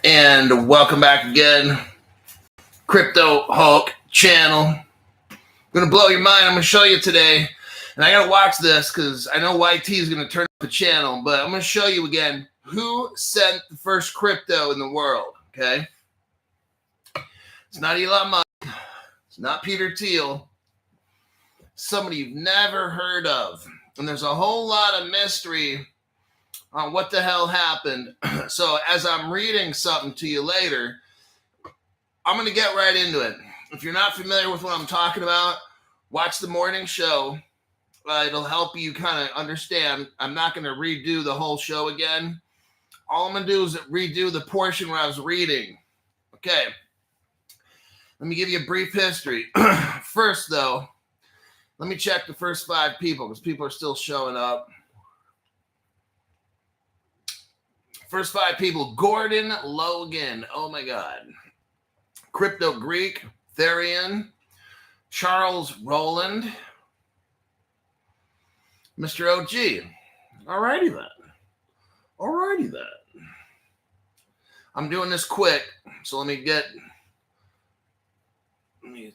And welcome back again. Crypto Hulk channel. I'm going to blow your mind. I'm going to show you today. And I got to watch this because I know YT is going to turn up the channel. But I'm going to show you again who sent the first crypto in the world. Okay? It's not Elon Musk. It's not Peter Thiel. Somebody you've never heard of. And there's a whole lot of mystery on what the hell happened. So as I'm reading something to you later, I'm going to get right into it. If you're not familiar with what I'm talking about, watch the morning show. It'll help you kind of understand. I'm not going to redo the whole show again. All I'm going to do is redo the portion where I was reading. Okay. Let me give you a brief history. First, though, let me check the first 5 people because people are still showing up. First 5 people, Gordon Logan. Oh, my God. Crypto Greek, Therian, Charles Roland, Mr. OG. Alrighty then. I'm doing this quick, so let me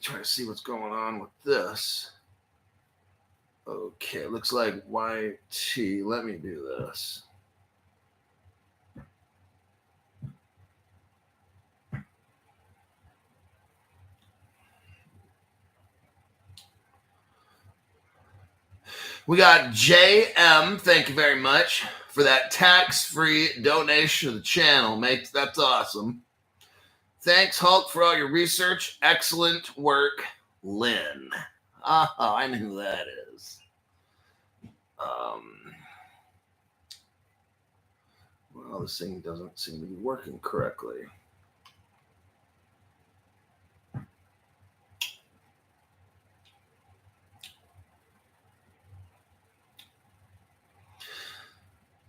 try to see what's going on with this. Okay, looks like YT. Let me do this. We got JM. Thank you very much for that tax-free donation to the channel, mate. That's awesome. Thanks, Hulk, for all your research. Excellent work, Lynn. Oh, I know who that is. Well, this thing doesn't seem to be working correctly.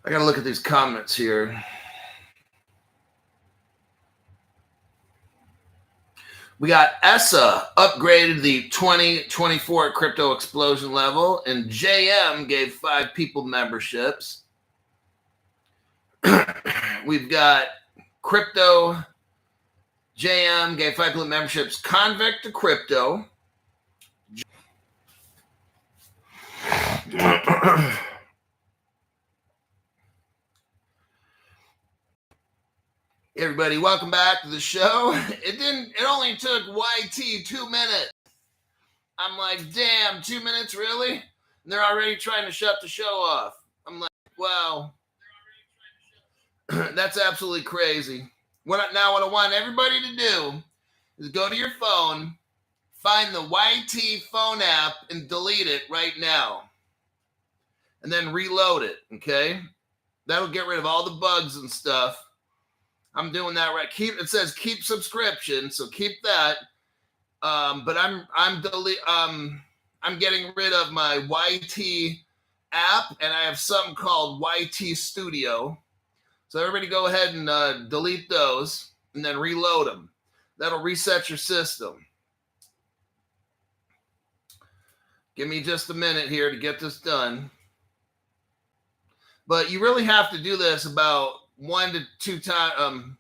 I got to look at these comments here. We got ESSA upgraded the 2024 crypto explosion level, and JM gave 5 people memberships. We've got crypto. JM gave 5 people memberships. Convict to crypto. Everybody, welcome back to the show. It only took YT 2 minutes. I'm like, damn, 2 minutes, really? And they're already trying to shut the show off. I'm like, wow. That's absolutely crazy. What I want everybody to do is go to your phone, find the YT phone app, and delete it right now. And then reload it, okay? That'll get rid of all the bugs and stuff. I'm doing that right. It says keep subscription, so keep that. But I'm getting rid of my YT app, and I have something called YT Studio. So everybody go ahead and delete those, and then reload them. That'll reset your system. Give me just a minute here to get this done. But you really have to do this about 1 to 2 times,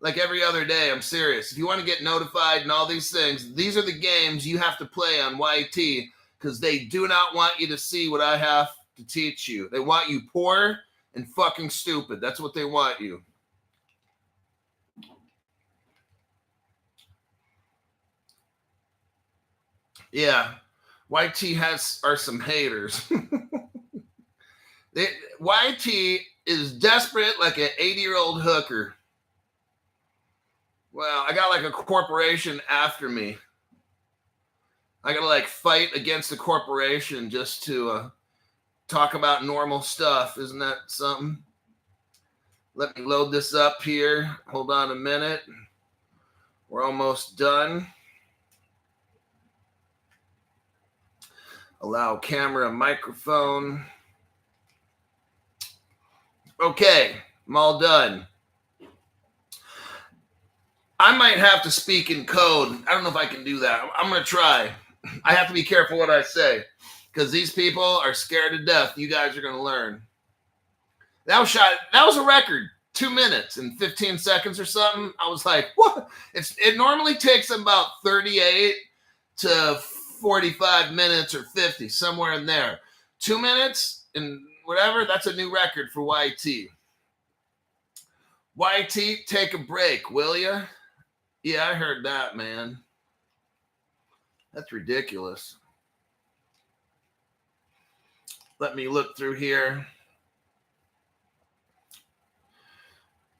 like every other day. I'm serious. If you want to get notified and all these things, these are the games you have to play on YT because they do not want you to see what I have to teach you. They want you poor and fucking stupid. That's what they want you. Yeah, YT are some haters. YT is desperate like an 80-year-old hooker. Well, I got like a corporation after me. I got to like fight against the corporation just to talk about normal stuff. Isn't that something? Let me load this up here. Hold on a minute. We're almost done. Allow camera, microphone. Okay, I'm all done. I might have to speak in code. I don't know if I can do that. I'm going to try. I have to be careful what I say because these people are scared to death. You guys are going to learn. That was a record. 2 minutes and 15 seconds or something. I was like, what? It normally takes about 38 to 45 minutes or 50, somewhere in there. 2 minutes and whatever, that's a new record for YT. YT, take a break, will ya? Yeah, I heard that, man. That's ridiculous. Let me look through here.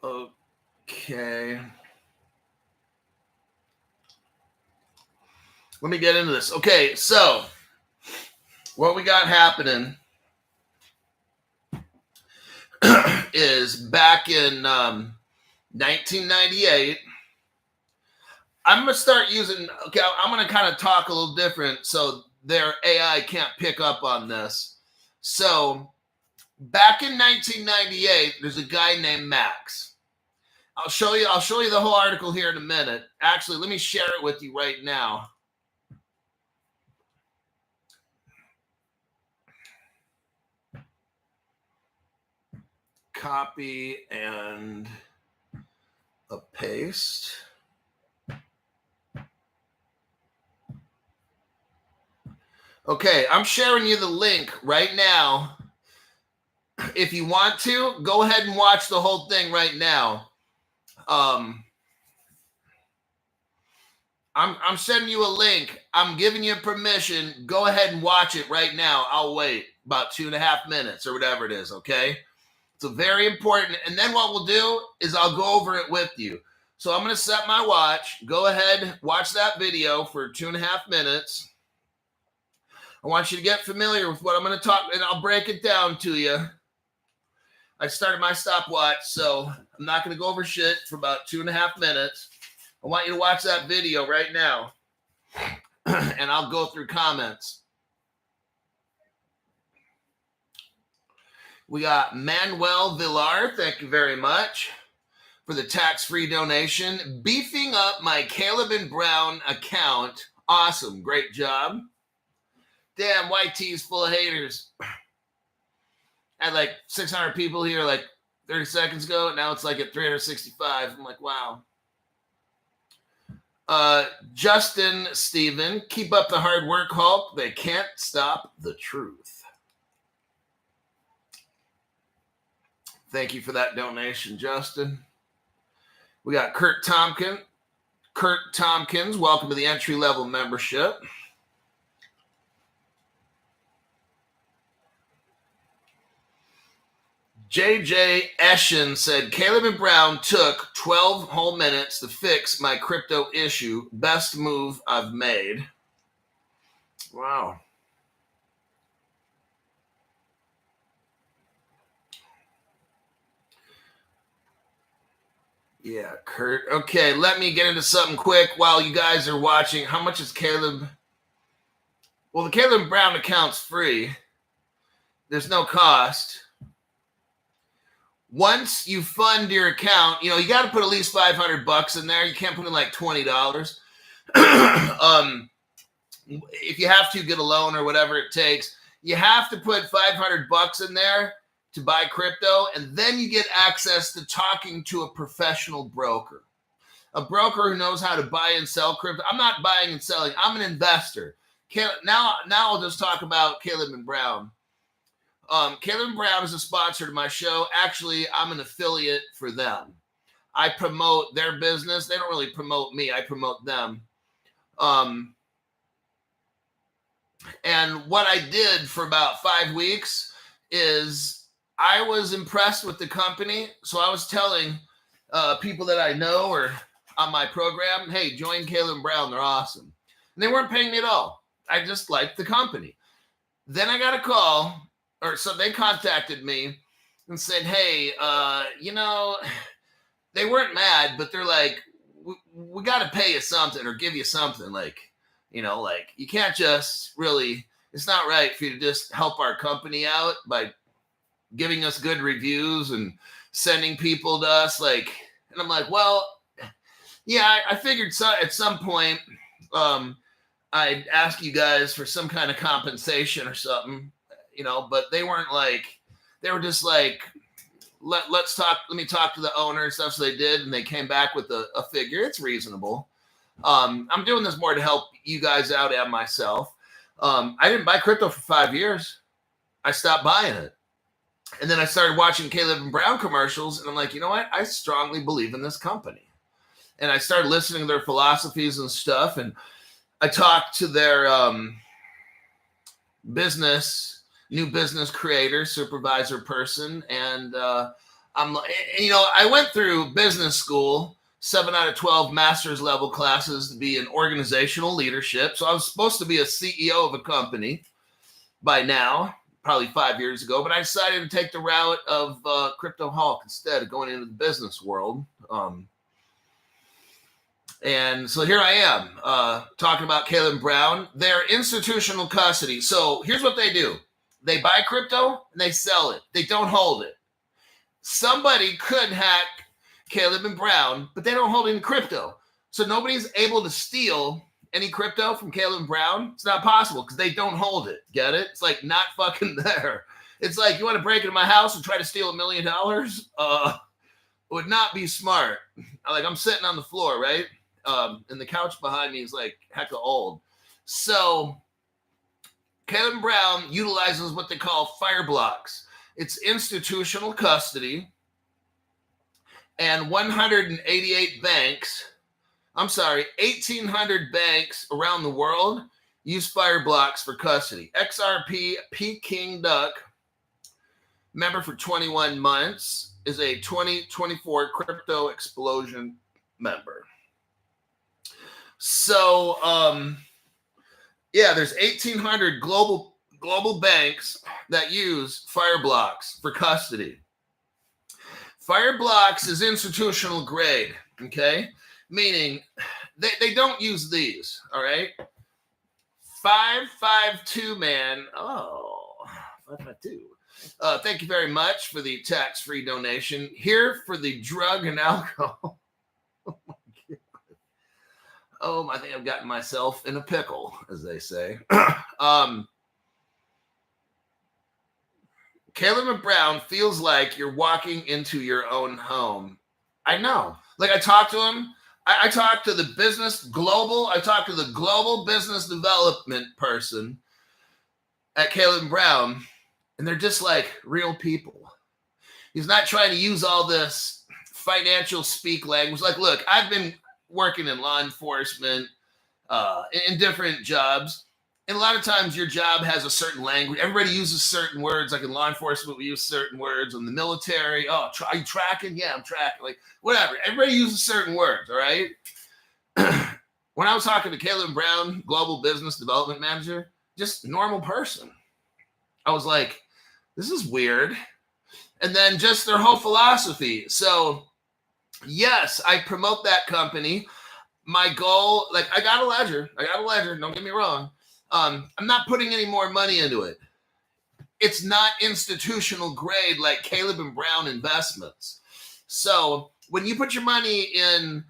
Okay. Let me get into this. Okay, so what we got happening is back in 1998. I'm going to start using, okay, I'm going to kind of talk a little different so their AI can't pick up on this. So back in 1998, there's a guy named Max. I'll show you the whole article here in a minute. Actually, let me share it with you right now. Copy and a paste. Okay, I'm sharing you the link right now. If you want to, go ahead and watch the whole thing right now. I'm sending you a link. I'm giving you permission. Go ahead and watch it right now. I'll wait about 2.5 minutes or whatever it is, okay? It's a very important. And then what we'll do is I'll go over it with you. So I'm going to set my watch. Go ahead, watch that video for 2.5 minutes. I want you to get familiar with what I'm going to talk, and I'll break it down to you. I started my stopwatch, so I'm not going to go over shit for about 2.5 minutes. I want you to watch that video right now, and I'll go through comments. We got Manuel Villar, thank you very much for the tax-free donation. Beefing up my Caleb and Brown account. Awesome, great job. Damn, YT's full of haters. I had like 600 people here like 30 seconds ago. Now it's like at 365. I'm like, wow. Justin Steven, keep up the hard work, Hulk. They can't stop the truth. Thank you for that donation, Justin. We got Kurt Tompkins. Kurt Tompkins, welcome to the entry-level membership. JJ Eshin said, Caleb and Brown took 12 whole minutes to fix my crypto issue. Best move I've made. Wow. Yeah, Kurt. Okay, let me get into something quick while you guys are watching. How much is Caleb? Well, the Caleb and Brown account's free. There's no cost. Once you fund your account, you got to put at least $500 in there. You can't put in like $20. If you have to get a loan or whatever it takes, you have to put $500 in there to buy crypto, and then you get access to talking to a professional broker, a broker who knows how to buy and sell crypto. I'm not buying and selling. I'm an investor. Now I'll just talk about Caleb and Brown. Caleb and Brown is a sponsor to my show. Actually, I'm an affiliate for them. I promote their business. They don't really promote me. I promote them. And what I did for about 5 weeks is I was impressed with the company. So I was telling people that I know or on my program, hey, join Caleb and Brown. They're awesome. And they weren't paying me at all. I just liked the company. Then I got a call. Or so they contacted me and said, hey, they weren't mad, but they're like, we got to pay you something or give you something. Like, you can't just really, it's not right for you to just help our company out by giving us good reviews and sending people to us. Like, and I'm like, well, yeah, I figured at some point I'd ask you guys for some kind of compensation or something. But they weren't like, they were just like, let me talk to the owner and stuff. So they did, and they came back with a figure. It's reasonable. I'm doing this more to help you guys out and myself. I didn't buy crypto for 5 years. I stopped buying it. And then I started watching Caleb and Brown commercials, and I'm like, you know what? I strongly believe in this company. And I started listening to their philosophies and stuff, and I talked to their new business creator, supervisor person, and I went through business school, 7 out of 12 master's level classes to be in organizational leadership. So I was supposed to be a CEO of a company by now, probably 5 years ago, but I decided to take the route of Crypto Hulk instead of going into the business world. And so here I am talking about Caleb Brown. They're institutional custody. So here's what they do. They buy crypto and they sell it. They don't hold it. Somebody could hack Caleb and Brown, but they don't hold any crypto. So nobody's able to steal any crypto from Caleb and Brown. It's not possible because they don't hold it. Get it? It's like not fucking there. It's like, you want to break into my house and try to steal $1 million? Would not be smart. Like, I'm sitting on the floor, right? And the couch behind me is like hecka old. So Caleb Brown utilizes what they call fire blocks. It's institutional custody, and 188 banks, 1,800 banks around the world use fire blocks for custody. XRP Peking Duck, member for 21 months, is a 2024 crypto explosion member. So, there's 1,800 global banks that use fire blocks for custody. Fire blocks is institutional grade, okay? Meaning they don't use these, all right? 552 man. Oh, 552. Thank you very much for the tax-free donation. Here for the drug and alcohol. I think I've gotten myself in a pickle, as they say. Caleb and Brown feels like you're walking into your own home. I know. Like, I talked to him. I talked to the global business development person at Caleb and Brown, and they're just like real people. He's not trying to use all this financial speak language. Like, look, I've been working in law enforcement, in different jobs. And a lot of times your job has a certain language. Everybody uses certain words. Like in law enforcement, we use certain words. In the military, are you tracking? Yeah, I'm tracking. Like, whatever. Everybody uses certain words, all right? When I was talking to Caleb Brown, Global Business Development Manager, just normal person, I was like, this is weird. And then just their whole philosophy. So, yes, I promote that company. My goal, like, I got a ledger. Don't get me wrong. I'm not putting any more money into it. It's not institutional grade like Caleb and Brown investments. So when you put your money in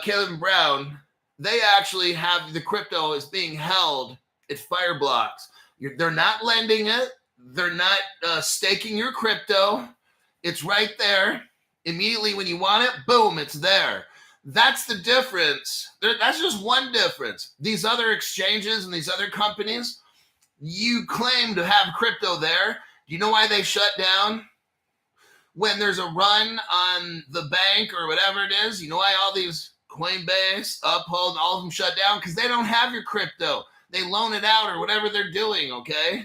Caleb and Brown, they actually have the crypto is being held at fire blocks. They're not lending it. They're not staking your crypto. It's right there. Immediately when you want it, boom, it's there. That's the difference. That's just one difference. These other exchanges and these other companies, you claim to have crypto there. Do you know why they shut down? When there's a run on the bank or whatever it is, you know why all these Coinbase, Uphold, all of them shut down? Because they don't have your crypto. They loan it out or whatever they're doing, okay?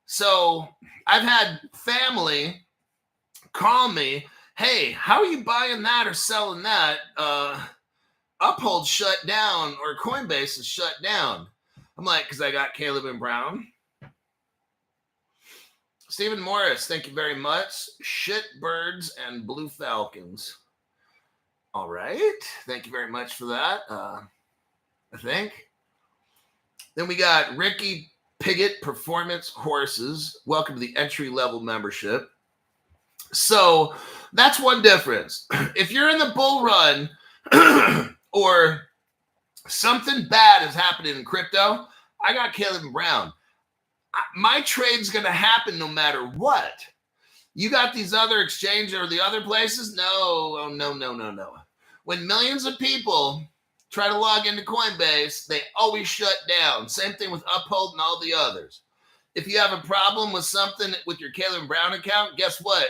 So I've had family call me, hey, how are you buying that or selling that? Uphold shut down or Coinbase is shut down. I'm like, because I got Caleb and Brown. Stephen Morris, thank you very much. Shitbirds and Blue Falcons. All right. Thank you very much for that. I think. Then we got Ricky Piggott Performance Horses. Welcome to the entry-level membership. So that's one difference. If you're in the bull run or something bad is happening in crypto, I got Caleb and Brown. My trade's going to happen no matter what. You got these other exchanges or the other places? No. Oh, no. When millions of people try to log into Coinbase, they always shut down. Same thing with Uphold and all the others. If you have a problem with something with your Caleb Brown account, guess what?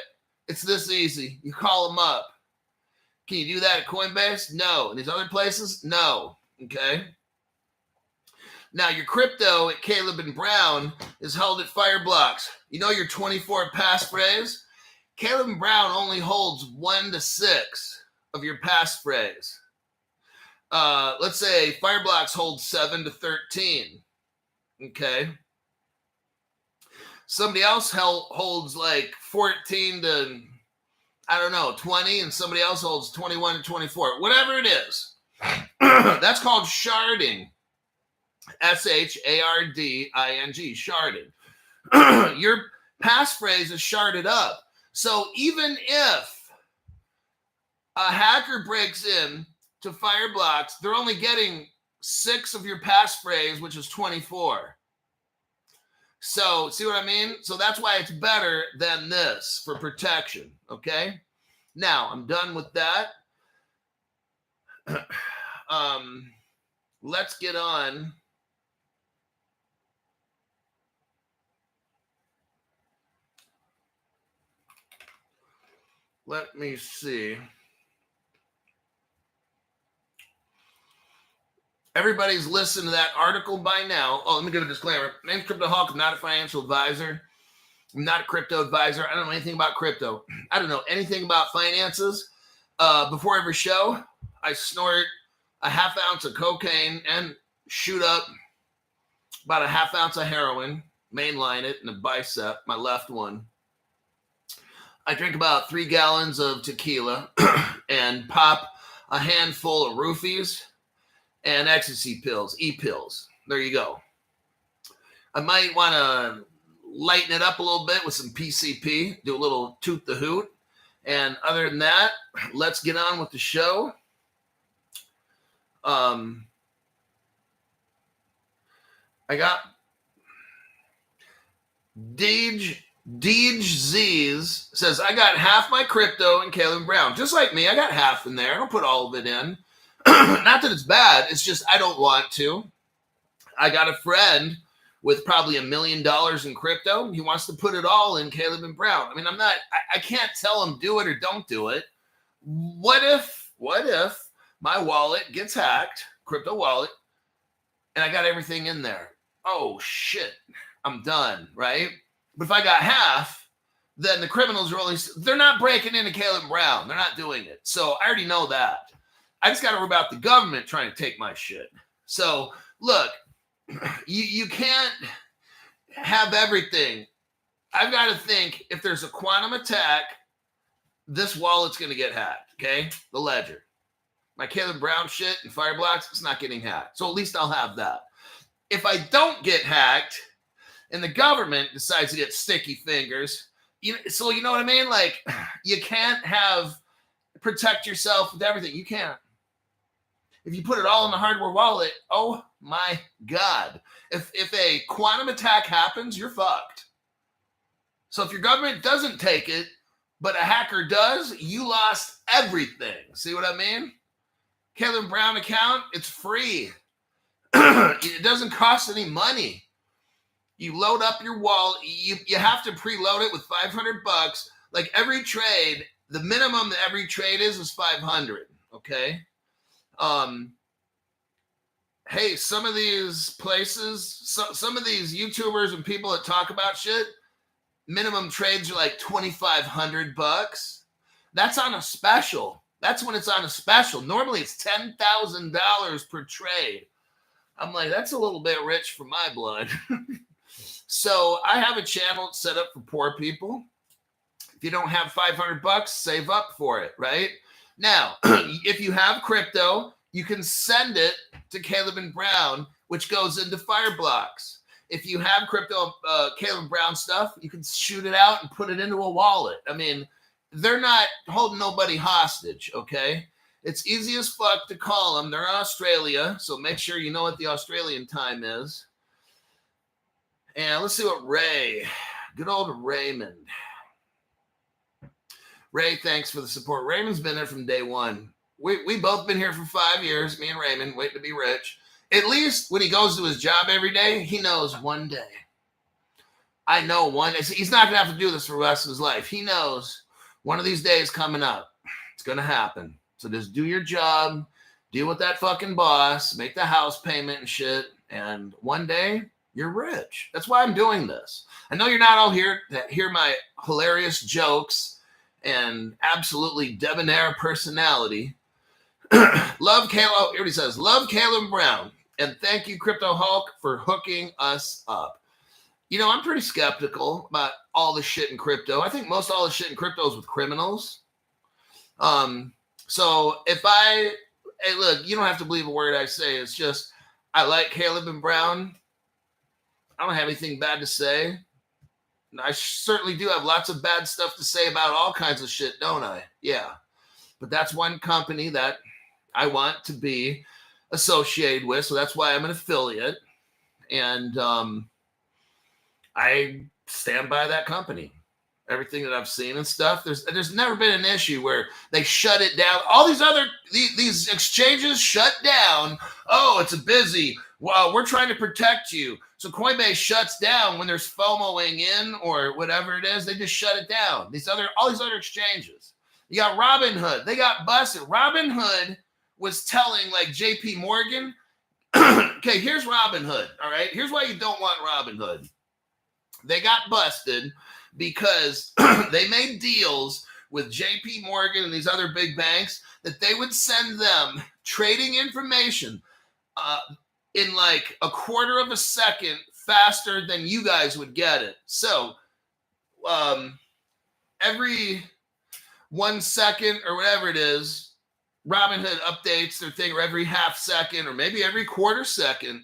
It's this easy. You call them up. Can you do that at Coinbase? No. In these other places? No. Okay. Now, your crypto at Caleb and Brown is held at Fireblocks. You know your 24 passphrase? Caleb and Brown only holds 1 to 6 of your passphrase. Let's say Fireblocks holds 7 to 13. Okay. Somebody else holds like 14 to, 20, and somebody else holds 21 to 24. Whatever it is. That's called sharding. sharding, sharding. Your passphrase is sharded up. So even if a hacker breaks in to Fireblocks, they're only getting 6 of your passphrase, which is 24. So see what I mean? So that's why it's better than this for protection. Okay. Now I'm done with that. Let's get on. Let me see. Everybody's listened to that article by now. Oh, let me give a disclaimer. My name's Crypto Hawk. I'm not a financial advisor. I'm not a crypto advisor. I don't know anything about crypto. I don't know anything about finances. Before every show, I snort a half ounce of cocaine and shoot up about a half ounce of heroin, mainline it in the bicep, my left one. I drink about 3 gallons of tequila and pop a handful of roofies and ecstasy pills, E-pills. There you go. I might want to lighten it up a little bit with some PCP, do a little toot the hoot. And other than that, let's get on with the show. I got Deej Z's says, I got half my crypto in Caleb Brown. Just like me, I got half in there. I don't put all of it in. Not that it's bad. It's just I don't want to. I got a friend with probably $1 million in crypto. He wants to put it all in Caleb and Brown. I mean, I can't tell him do it or don't do it. What if my wallet gets hacked, crypto wallet, and I got everything in there? Oh, shit. I'm done, right? But if I got half, then the criminals are they're not breaking into Caleb Brown. They're not doing it. So I already know that. I just got to worry about the government trying to take my shit. So look, you can't have everything. I've got to think if there's a quantum attack, this wallet's going to get hacked, okay? The ledger. My Caleb Brown shit and Fireblocks, it's not getting hacked. So at least I'll have that. If I don't get hacked and the government decides to get sticky fingers, so you know what I mean? Like, you can't protect yourself with everything. You can't. If you put it all in the hardware wallet, oh my God. If a quantum attack happens, you're fucked. So if your government doesn't take it, but a hacker does, you lost everything. See what I mean? Caleb Brown account, it's free. It doesn't cost any money. You load up your wallet. You have to preload it with $500. Like every trade, the minimum that every trade is 500. Okay. Hey, some of these places, some of these YouTubers and people that talk about shit, minimum trades are like $2,500. That's on a special. That's when it's on a special. Normally it's $10,000 per trade. I'm like, that's a little bit rich for my blood. So I have a channel set up for poor people. If you don't have $500, save up for it, right? Now, if you have crypto, you can send it to Caleb and Brown, which goes into Fireblocks. If you have crypto, Caleb Brown stuff, you can shoot it out and put it into a wallet. I mean, they're not holding nobody hostage, okay? It's easy as fuck to call them. They're in Australia, so make sure you know what the Australian time is. And let's see what good old Raymond. Ray, thanks for the support. Raymond's been there from day one. We both been here for 5 years, me and Raymond, waiting to be rich. At least when he goes to his job every day, he knows one day. I know one. He's not going to have to do this for the rest of his life. He knows one of these days coming up. It's going to happen. So just do your job, deal with that fucking boss, make the house payment and shit, and one day you're rich. That's why I'm doing this. I know you're not all here to hear my hilarious jokes and absolutely debonair personality. Love Caleb. Everybody says, love Caleb Brown. And thank you, Crypto Hulk, for hooking us up. You know, I'm pretty skeptical about all the shit in crypto. I think most all the shit in crypto is with criminals. So hey, look, you don't have to believe a word I say. It's just, I like Caleb and Brown. I don't have anything bad to say. I certainly do have lots of bad stuff to say about all kinds of shit, don't I? Yeah. But that's one company that I want to be associated with. So that's why I'm an affiliate. And I stand by that company. Everything that I've seen and stuff. There's never been an issue where they shut it down. All these exchanges shut down. Oh, it's busy. Well, we're trying to protect you. So Coinbase shuts down when there's FOMOing in or whatever it is. They just shut it down. All these other exchanges. You got Robinhood. They got busted. Robinhood was telling like JP Morgan. Okay, here's Robinhood. All right. Here's why you don't want Robinhood. They got busted because they made deals with JP Morgan and these other big banks that they would send them trading information in like a quarter of a second faster than you guys would get it. So every 1 second or whatever it is, Robinhood updates their thing, or every half second or maybe every quarter second,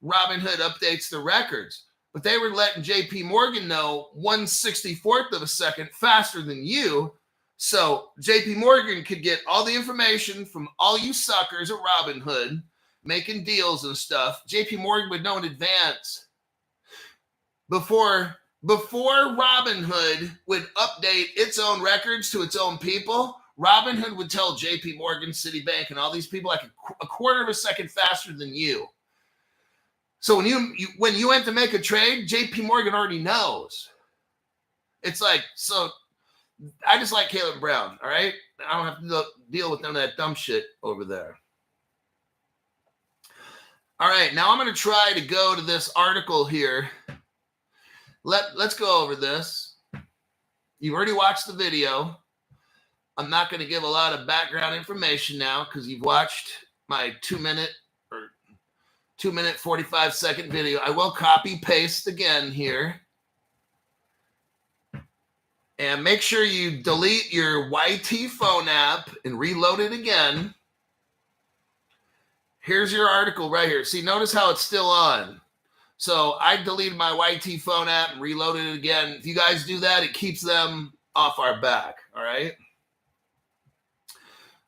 Robinhood updates the records. But they were letting JP Morgan know 1/64th of a second faster than you. So JP Morgan could get all the information from all you suckers at Robinhood making deals and stuff. JP Morgan would know in advance. Before Robinhood would update its own records to its own people, Robinhood would tell JP Morgan, Citibank, and all these people like a quarter of a second faster than you. So when you went to make a trade, JP Morgan already knows. It's like, so I just like Caleb Brown, all right? I don't have to deal with none of that dumb shit over there. All right, now I'm going to try to go to this article here. Let's go over this. You've already watched the video. I'm not going to give a lot of background information now because you've watched my 2 minute 45-second video. I will copy paste again here. And make sure you delete your YT phone app and reload it again. Here's your article right here. See, notice how it's still on. So I deleted my YT phone app and reloaded it again. If you guys do that, it keeps them off our back. All right.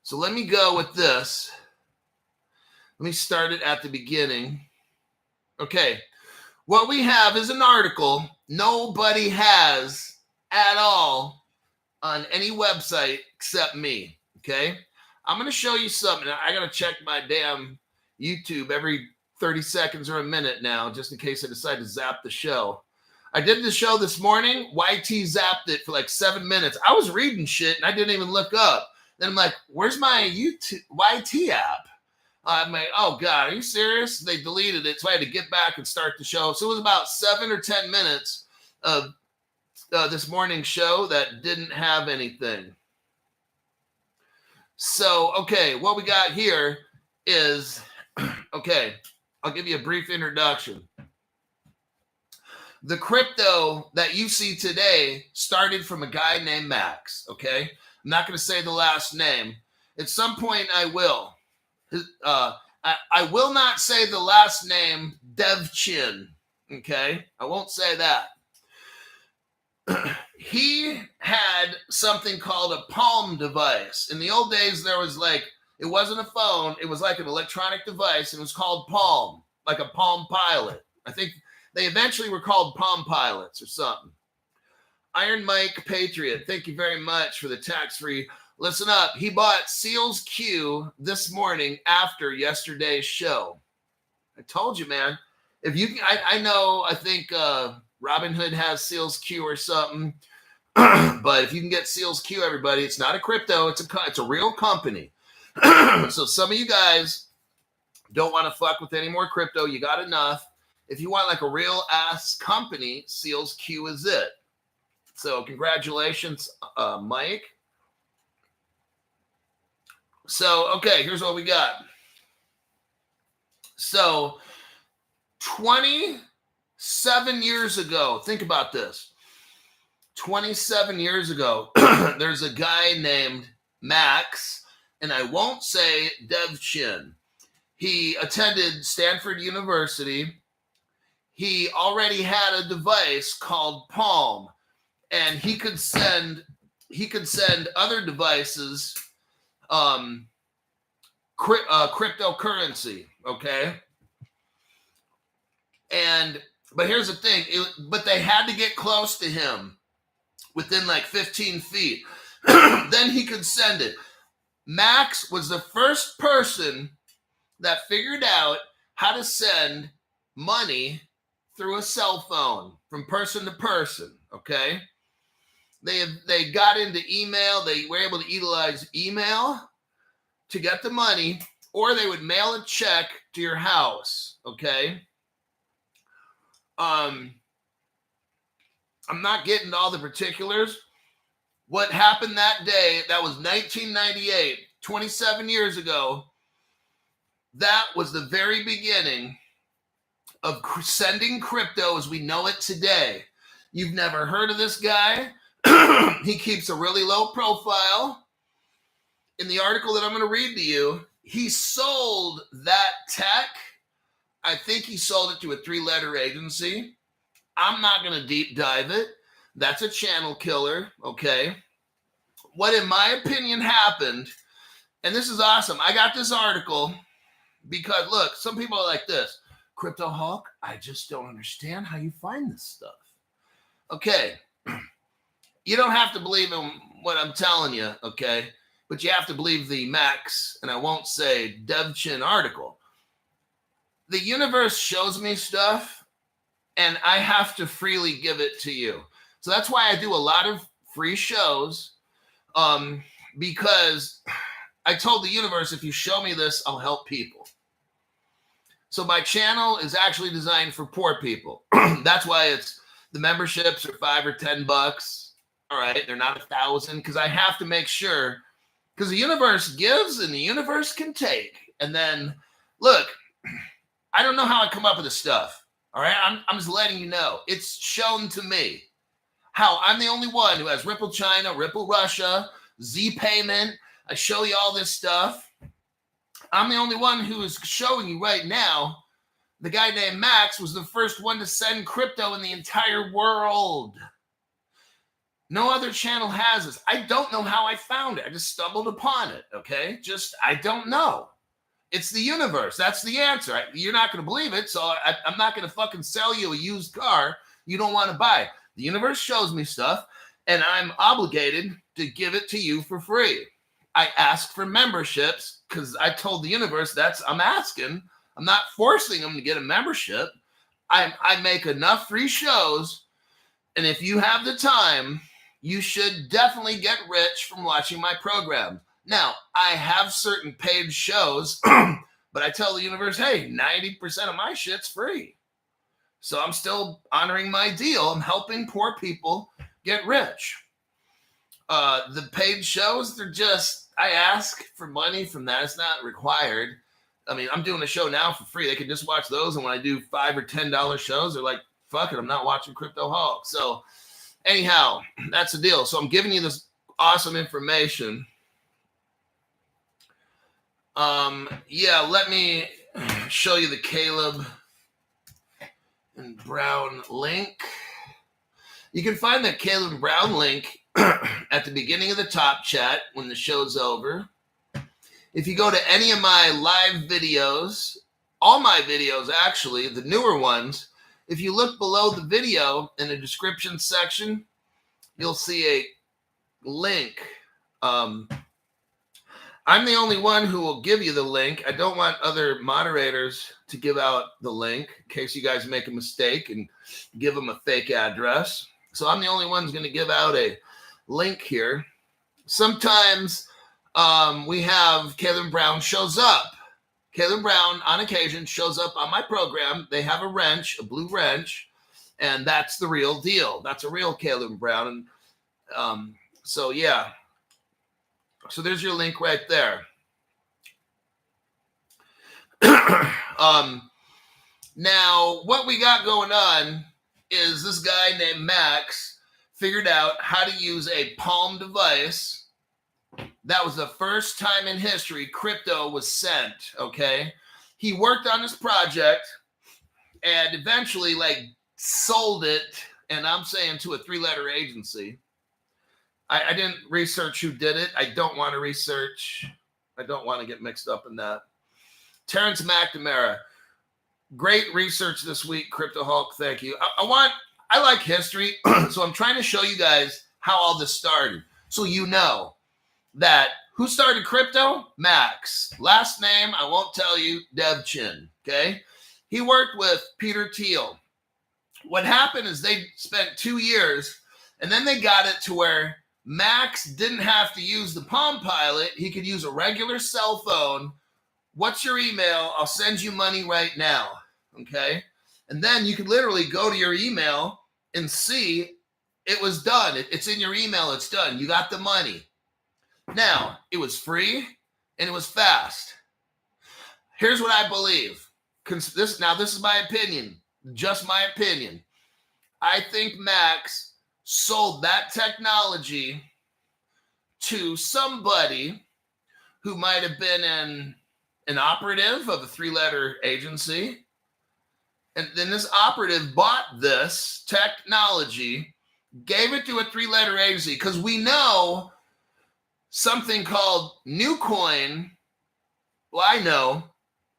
So let me go with this. Let me start it at the beginning. Okay. What we have is an article nobody has at all on any website except me. Okay. I'm going to show you something. I got to check my damn YouTube every 30 seconds or a minute now, just in case I decide to zap the show. I did the show this morning. YT zapped it for like 7 minutes. I was reading shit and I didn't even look up. Then I'm like, where's my YouTube YT app? I'm like, oh God, are you serious? They deleted it. So I had to get back and start the show. So it was about 7 or 10 minutes of this morning's show that didn't have anything. So, okay, what we got here is, okay, I'll give you a brief introduction. The crypto that you see today started from a guy named Max, okay? I'm not going to say the last name. At some point, I will. I will not say the last name Dev Chin, okay? I won't say that. He had something called a Palm device. In the old days, there was like, it wasn't a phone. It was like an electronic device. And it was called Palm, like a Palm Pilot. I think they eventually were called Palm Pilots or something. Iron Mike Patriot, thank you very much for the tax-free. Listen up. He bought Seals Q this morning after yesterday's show. I told you, man. If you, I know, I think Robin Hood has Seals Q or something. But if you can get Seals Q, everybody, it's not a crypto. It's a real company. So some of you guys don't want to fuck with any more crypto. You got enough. If you want like a real ass company, Seals Q is it. So congratulations, Mike. So, okay, here's what we got. So 27 years ago, think about this. 27 years ago, there's a guy named Max, and I won't say Dev Chin. He attended Stanford University. He already had a device called Palm, and he could send other devices cryptocurrency, okay? But here's the thing, but they had to get close to him within like 15 feet. Then he could send it. Max was the first person that figured out how to send money through a cell phone from person to person, okay? They got into email. They were able to utilize email to get the money, or they would mail a check to your house, okay? I'm not getting to all the particulars. What happened that day, that was 1998, 27 years ago, that was the very beginning of sending crypto as we know it today. You've never heard of this guy. He keeps a really low profile. In the article that I'm going to read to you, he sold that tech. I think he sold it to a 3-letter agency. I'm not going to deep dive it. That's a channel killer, okay? What, in my opinion, happened, and this is awesome. I got this article because, look, some people are like this. Crypto Hawk, I just don't understand how you find this stuff. Okay. You don't have to believe in what I'm telling you, okay? But you have to believe the Max, and I won't say Dev Chin article. The universe shows me stuff, and I have to freely give it to you. So that's why I do a lot of free shows, because I told the universe, if you show me this, I'll help people. So my channel is actually designed for poor people. That's why the memberships are $5 or $10. All right, they're not 1,000, because I have to make sure, because the universe gives and the universe can take. And then, look, I don't know how I come up with this stuff. All right, I'm just letting you know. It's shown to me how I'm the only one who has Ripple China, Ripple Russia, Z Payment. I show you all this stuff. I'm the only one who is showing you right now. The guy named Max was the first one to send crypto in the entire world. No other channel has this. I don't know how I found it. I just stumbled upon it, okay? I don't know. It's the universe. That's the answer. You're not going to believe it, so I'm not going to fucking sell you a used car you don't want to buy. The universe shows me stuff, and I'm obligated to give it to you for free. I ask for memberships because I told the universe I'm asking. I'm not forcing them to get a membership. I make enough free shows, and if you have the time, you should definitely get rich from watching my program. Now, I have certain paid shows, but I tell the universe, hey, 90% of my shit's free. So I'm still honoring my deal. I'm helping poor people get rich. The paid shows, I ask for money from that. It's not required. I mean, I'm doing a show now for free. They can just watch those. And when I do $5 or $10 shows, they're like, fuck it, I'm not watching Crypto Hawk. So anyhow, that's the deal. So I'm giving you this awesome information. Yeah, let me show you the Caleb and Brown link. You can find that Caleb and Brown link at the beginning of the top chat when the show's over. If you go to any of my live videos, all my videos actually, the newer ones, if you look below the video in the description section, you'll see a link. I'm the only one who will give you the link. I don't want other moderators to give out the link in case you guys make a mistake and give them a fake address. So I'm the only one who's going to give out a link here. Sometimes we have Caleb Brown shows up. Caleb Brown, on occasion, shows up on my program. They have a wrench, a blue wrench, and that's the real deal. That's a real Caleb Brown. And so, yeah. So there's your link right there. Now, what we got going on is this guy named Max figured out how to use a Palm device. That was the first time in history crypto was sent, okay? He worked on this project and eventually, sold it, and I'm saying to a 3-letter agency. I didn't research who did it. I don't want to research. I don't want to get mixed up in that. Terrence McNamara. Great research this week, Crypto Hulk. Thank you. I like history, so I'm trying to show you guys how all this started. So you know that who started crypto? Max. Last name, I won't tell you, Devchin. Okay? He worked with Peter Thiel. What happened is they spent 2 years, and then they got it to where Max didn't have to use the Palm Pilot. He could use a regular cell phone. What's your email? I'll send you money right now. Okay? And then you could literally go to your email and see it was done. It's in your email. It's done. You got the money. Now, it was free and it was fast. Here's what I believe. This is my opinion. Just my opinion. I think Max sold that technology to somebody who might have been an operative of a 3-letter agency. And then this operative bought this technology, gave it to a 3-letter agency, because we know something called Newcoin. Well, I know.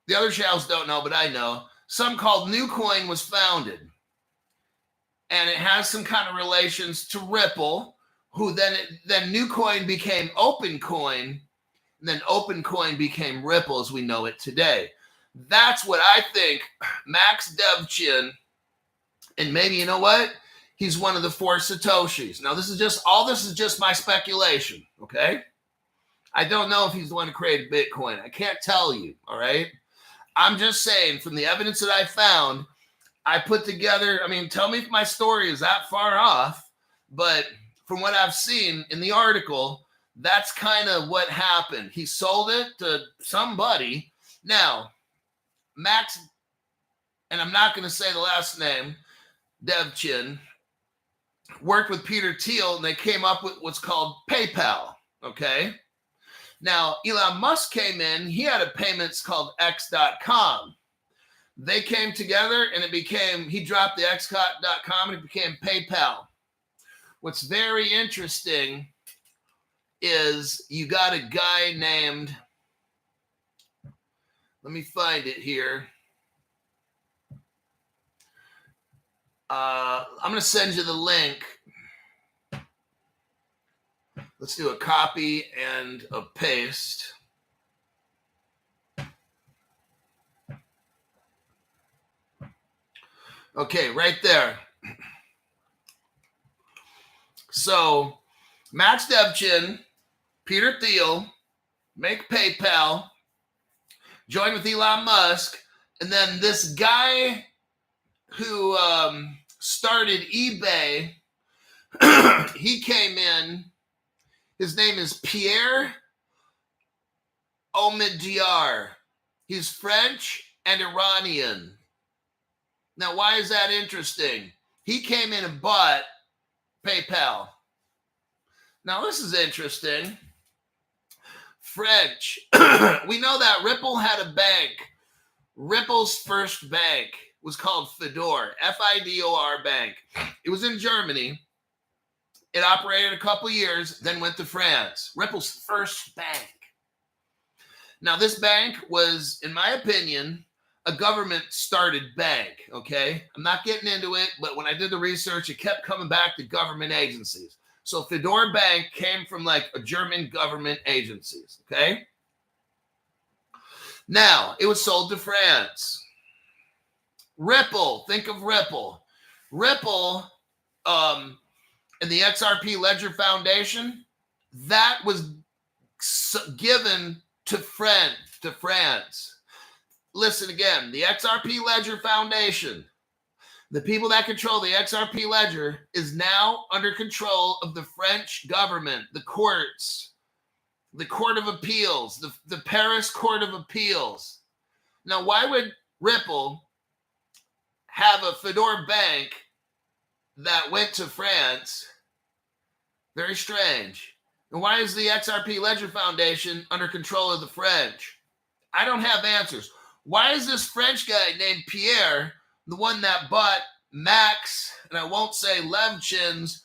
The other channels don't know, but I know. Something called Newcoin was founded. And it has some kind of relations to Ripple, who then Newcoin became OpenCoin, and then OpenCoin became Ripple as we know it today. That's what I think Max Devchin, and maybe, you know what? He's one of the 4 Satoshis. Now, this is just my speculation, okay? I don't know if he's the one who created Bitcoin. I can't tell you, all right? I'm just saying, from the evidence that I found, I put together, tell me if my story is that far off, but from what I've seen in the article, that's kind of what happened. He sold it to somebody. Now, Max, and I'm not going to say the last name, Devchin, worked with Peter Thiel, and they came up with what's called PayPal, okay? Now, Elon Musk came in. He had a payments called X.com. They came together, and he dropped the X.com, and it became PayPal. What's very interesting is you got a guy named, let me find it here. I'm going to send you the link. Let's do a copy and a paste. Okay, right there. So, Max Devchin, Peter Thiel, make PayPal, join with Elon Musk, and then this guy who started eBay, he came in. His name is Pierre Omidyar. He's French and Iranian. Now, why is that interesting? He came in and bought PayPal. Now, this is interesting. French. We know that Ripple had a bank. Ripple's first bank was called Fidor, F-I-D-O-R bank. It was in Germany. It operated a couple years, then went to France. Ripple's first bank. Now, this bank was, in my opinion, a government-started bank, okay? I'm not getting into it, but when I did the research, it kept coming back to government agencies. So Fedor Bank came from like a German government agencies, okay? Now, it was sold to France. Ripple, think of Ripple. Ripple, in the XRP Ledger Foundation, that was given to France. Listen again, the XRP Ledger Foundation, the people that control the XRP Ledger is now under control of the French government, the courts, the Court of Appeals, the Paris Court of Appeals. Now, why would Ripple have a Fedor Bank that went to France? Very strange. And why is the XRP Ledger Foundation under control of the French? I don't have answers. Why is this French guy named Pierre the one that bought Max, and I won't say Levchin's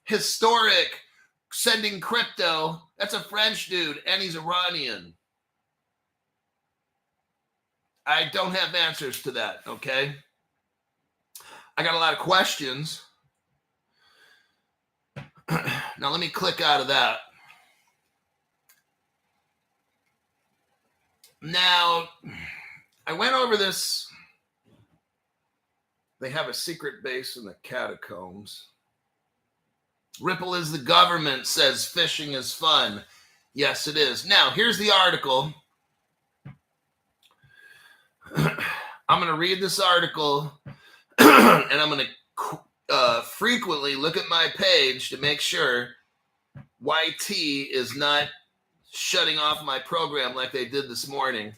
historic sending crypto? That's a French dude, and he's Iranian. I don't have answers to that, okay? I got a lot of questions. Now let me click out of that. Now, I went over this. They have a secret base in the catacombs. Ripple is the government, says phishing is fun. Yes, it is. Now, here's the article. I'm going to read this article, and I'm going to frequently look at my page to make sure YT is not shutting off my program like they did this morning.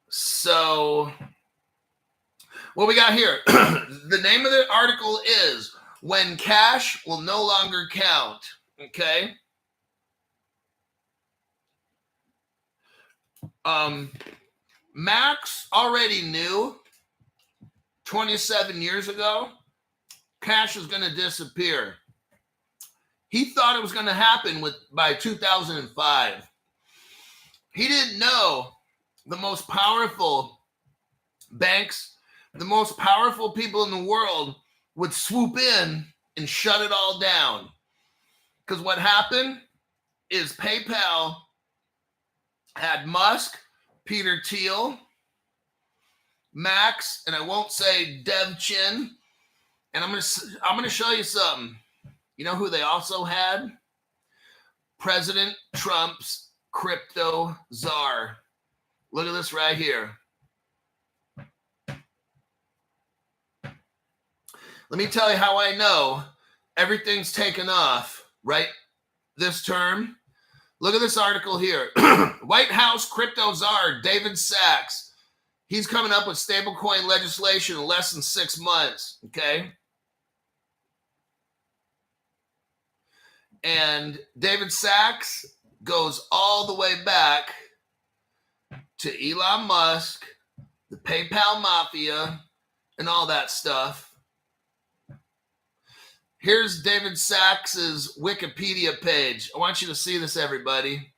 So, what we got here, the name of the article is When Cash Will No Longer Count, okay? Max already knew 27 years ago cash was going to disappear. He thought it was going to happen by 2005. He didn't know the most powerful banks, the most powerful people in the world would swoop in and shut it all down. Because what happened is PayPal had Musk, Peter Thiel, Max, and I won't say Dev Chin. And I'm gonna show you something. You know who they also had? President Trump's crypto czar. Look at this right here. Let me tell you how I know everything's taken off right this term. Look at this article here. White House crypto czar David Sachs. He's coming up with stablecoin legislation in less than 6 months, okay? And David Sachs goes all the way back to Elon Musk, the PayPal mafia, and all that stuff. Here's David Sachs's Wikipedia page. I want you to see this, everybody.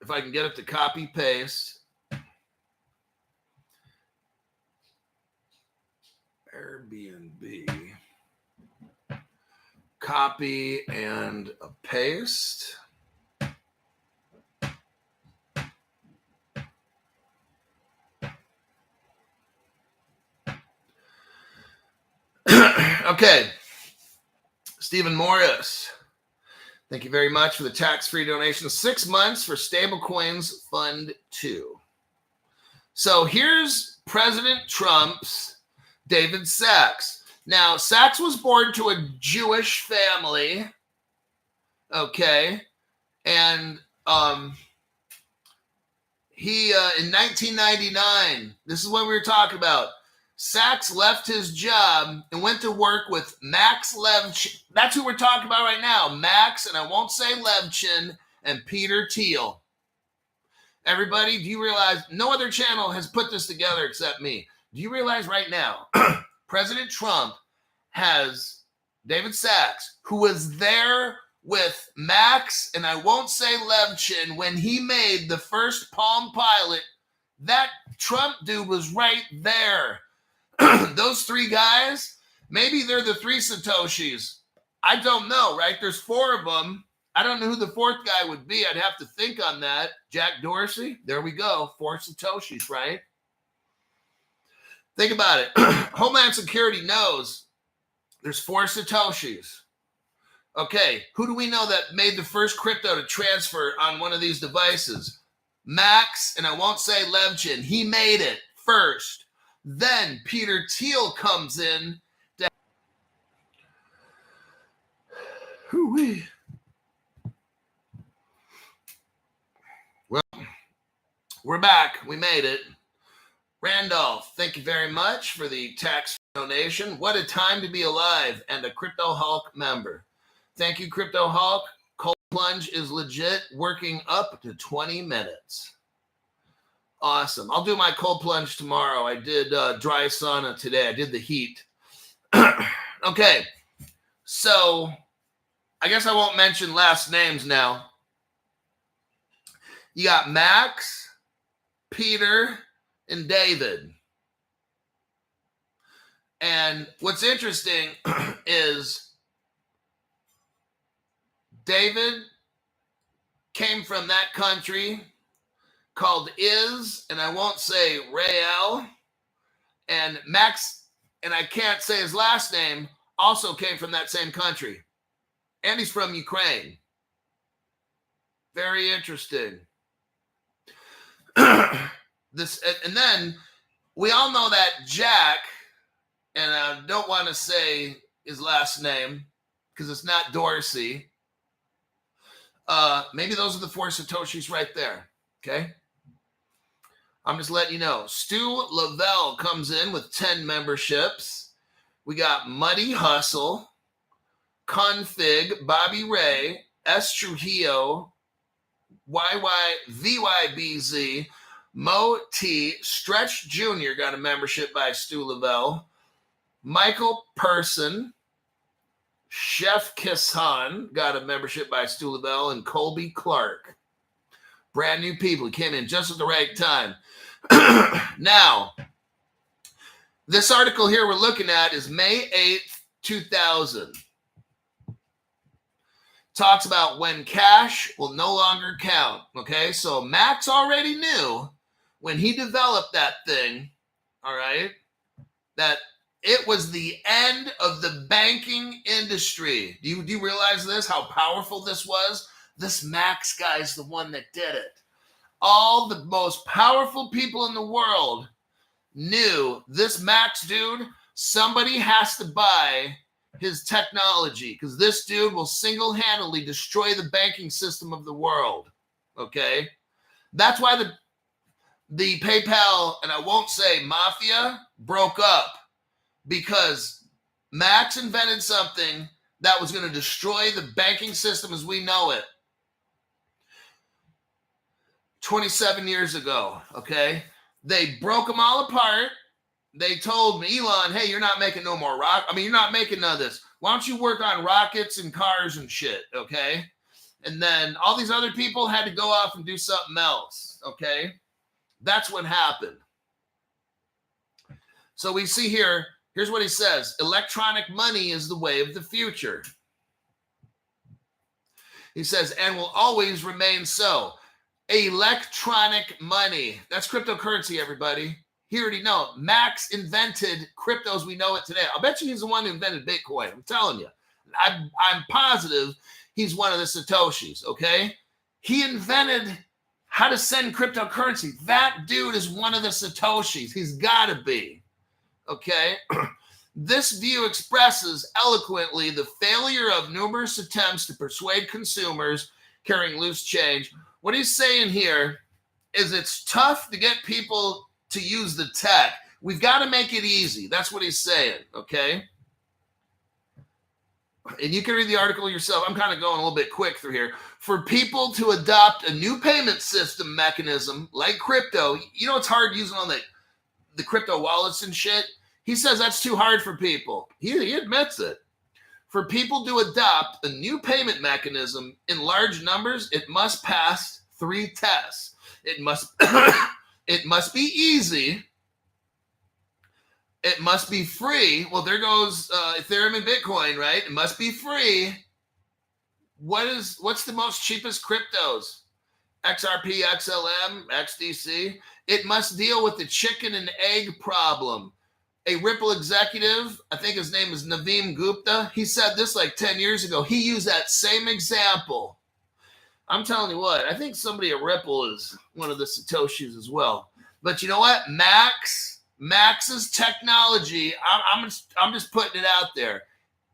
If I can get it to copy paste. Airbnb. Copy and a paste. Okay. Stephen Morris. Thank you very much for the tax-free donation. 6 months for Stablecoins Fund 2. So here's President Trump's David Sachs. Now, Sachs was born to a Jewish family, okay, and he in 1999, this is what we were talking about, Sachs left his job and went to work with Max Levchin. That's who we're talking about right now, Max, and I won't say Levchin, and Peter Thiel. Everybody, do you realize no other channel has put this together except me? Do you realize right now President Trump has David Sachs, who was there with Max, and I won't say Levchin, when he made the first Palm Pilot. That Trump dude was right there. Those three guys, maybe they're the three Satoshis. I don't know, right? There's four of them. I don't know who the fourth guy would be. I'd have to think on that. Jack Dorsey. There we go. 4 Satoshis, right? Think about it. Homeland Security knows there's 4 Satoshis. Okay, who do we know that made the first crypto to transfer on one of these devices? Max, and I won't say Levchin. He made it first. Then Peter Thiel comes in. Hoo-wee. Well, we're back. We made it. Randolph, thank you very much for the tax donation. What a time to be alive, and a Crypto Hulk member. Thank you, Crypto Hulk. Cold plunge is legit, working up to 20 minutes. Awesome. I'll do my cold plunge tomorrow. I did dry sauna today. I did the heat. Okay, so I guess I won't mention last names now. You got Max, Peter, and David. And what's interesting is David came from that country called and I won't say Rael. And Max, and I can't say his last name, also came from that same country. And he's from Ukraine. Very interesting. And then we all know that Jack, and I don't want to say his last name because it's not Dorsey. Maybe those are the 4 Satoshis right there. Okay. I'm just letting you know. Stu Lavelle comes in with 10 memberships. We got Muddy Hustle, Config, Bobby Ray, S. Trujillo, VYBZ, Mo T, Stretch Jr. got a membership by Stu Lavelle, Michael Person, Chef Kishan got a membership by Stu Lavelle, and Colby Clark. Brand new people. He came in just at the right time. Now, this article here we're looking at is May 8th, 2000. Talks about when cash will no longer count. Okay, so Max already knew when he developed that thing, all right, that it was the end of the banking industry. Do you realize this, how powerful this was? This Max guy's the one that did it. All the most powerful people in the world knew this Max dude, somebody has to buy his technology because this dude will single-handedly destroy the banking system of the world. Okay? That's why the PayPal, and I won't say mafia, broke up, because Max invented something that was going to destroy the banking system as we know it 27 years ago, okay? They broke them all apart. They told Elon, hey, you're not making no more you're not making none of this. Why don't you work on rockets and cars and shit, okay? And then all these other people had to go off and do something else, okay? That's what happened. So we see here, here's what he says. Electronic money is the way of the future. He says, and will always remain so. Electronic money. That's cryptocurrency, everybody. He already know. Max invented crypto as we know it today. I'll bet you he's the one who invented Bitcoin. I'm telling you. I'm positive he's one of the Satoshis, okay? He invented how to send cryptocurrency. That dude is one of the Satoshis. He's got to be, okay? This view expresses eloquently the failure of numerous attempts to persuade consumers carrying loose change. What he's saying here is it's tough to get people to use the tech. We've got to make it easy. That's what he's saying, okay? And you can read the article yourself. I'm kind of going a little bit quick through here. For people to adopt a new payment system mechanism like crypto, you know it's hard using on the crypto wallets and shit. He says that's too hard for people. He admits it. For people to adopt a new payment mechanism in large numbers, it must pass 3 tests. It must be easy. It must be free. Well, there goes Ethereum and Bitcoin, right? It must be free. What's the most cheapest cryptos? XRP, XLM, XDC. It must deal with the chicken and egg problem. A Ripple executive, I think his name is Naveen Gupta, he said this like 10 years ago. He used that same example. I'm telling you what, I think somebody at Ripple is one of the Satoshis as well. But you know what? Max's technology, I'm just putting it out there.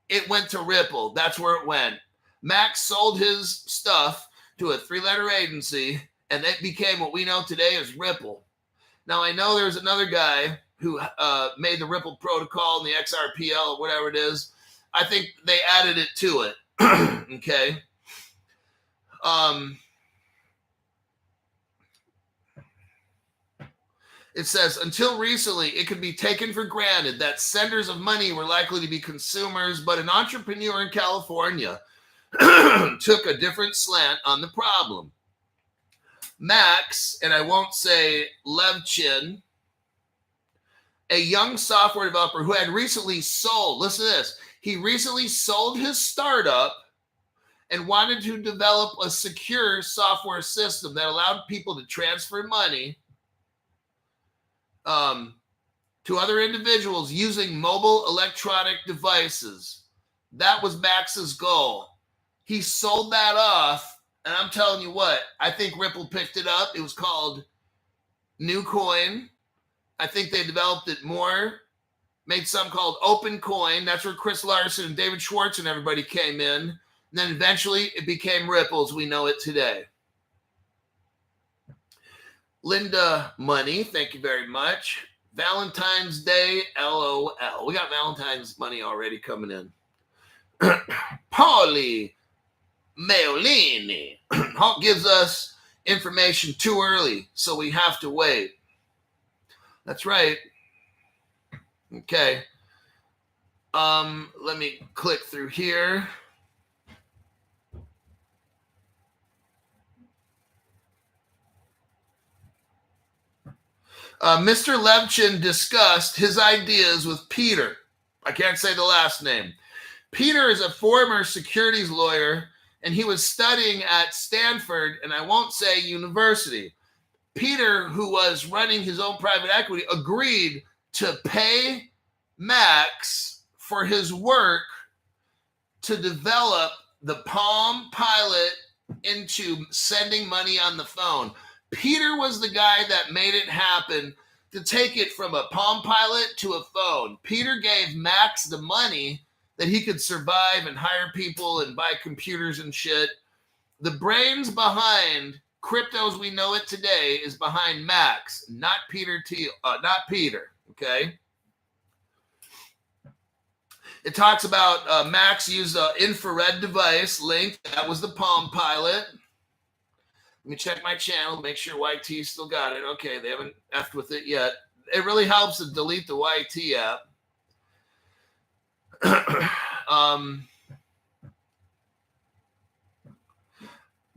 It went to Ripple. That's where it went. Max sold his stuff to a 3-letter agency, and it became what we know today as Ripple. Now, I know there's another guy who made the Ripple protocol and the XRPL, or whatever it is. I think they added it to it. Okay. It says, until recently, it could be taken for granted that senders of money were likely to be consumers, but an entrepreneur in California took a different slant on the problem. Max, and I won't say Levchin, a young software developer who had recently sold, listen to this, he recently sold his startup and wanted to develop a secure software system that allowed people to transfer money to other individuals using mobile electronic devices. That was Max's goal. He sold that off, and I'm telling you what, I think Ripple picked it up. It was called New Coin. I think they developed it more, made some called Open Coin. That's where Chris Larson and David Schwartz and everybody came in. And then eventually it became Ripple as we know it today. Linda Money, thank you very much. Valentine's Day, LOL. We got Valentine's money already coming in. Paulie Meolini. Hulk gives us information too early, so we have to wait. That's right. Okay. Let me click through here. Mr. Levchin discussed his ideas with Peter. I can't say the last name. Peter is a former securities lawyer, and he was studying at Stanford, and I won't say university. Peter, who was running his own private equity, agreed to pay Max for his work to develop the Palm Pilot into sending money on the phone. Peter was the guy that made it happen to take it from a Palm Pilot to a phone. Peter gave Max the money that he could survive and hire people and buy computers and shit. The brains behind crypto as we know it today is behind Max, not Peter. Okay. It talks about Max used an infrared device linked. That was the Palm Pilot. Let me check my channel, make sure YT still got it. Okay, they haven't effed with it yet. It really helps to delete the YT app.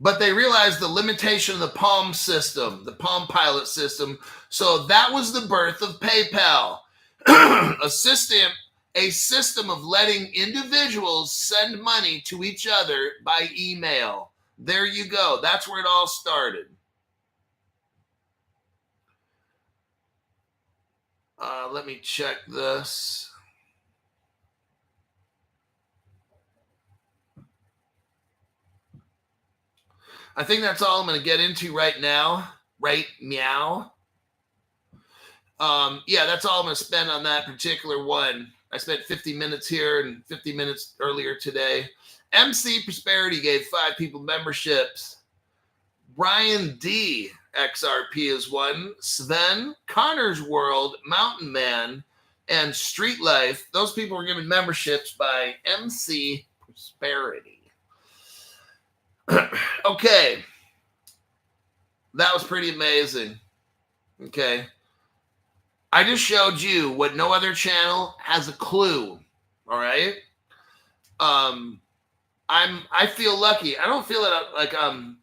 But they realized the limitation of the Palm system, the Palm Pilot system. So that was the birth of PayPal, a system of letting individuals send money to each other by email. There you go. That's where it all started. Let me check this. I think that's all I'm going to get into right now. Right meow. Yeah, that's all I'm going to spend on that particular one. I spent 50 minutes here and 50 minutes earlier today. MC Prosperity gave 5 people memberships. Brian D. XRP is one. Sven, Connor's World, Mountain Man, and Street Life. Those people were given memberships by MC Prosperity. Okay. That was pretty amazing. Okay. I just showed you what no other channel has a clue. All right. I feel lucky. I don't feel like I'm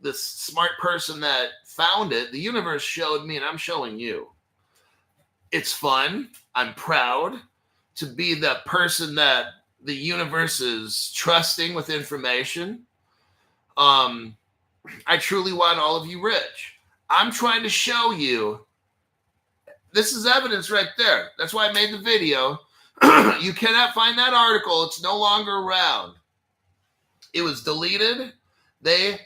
this smart person that found it. The universe showed me, and I'm showing you. It's fun. I'm proud to be the person that the universe is trusting with information. I truly want all of you rich. I'm trying to show you. This is evidence right there. That's why I made the video. You cannot find that article. It's no longer around. It was deleted. They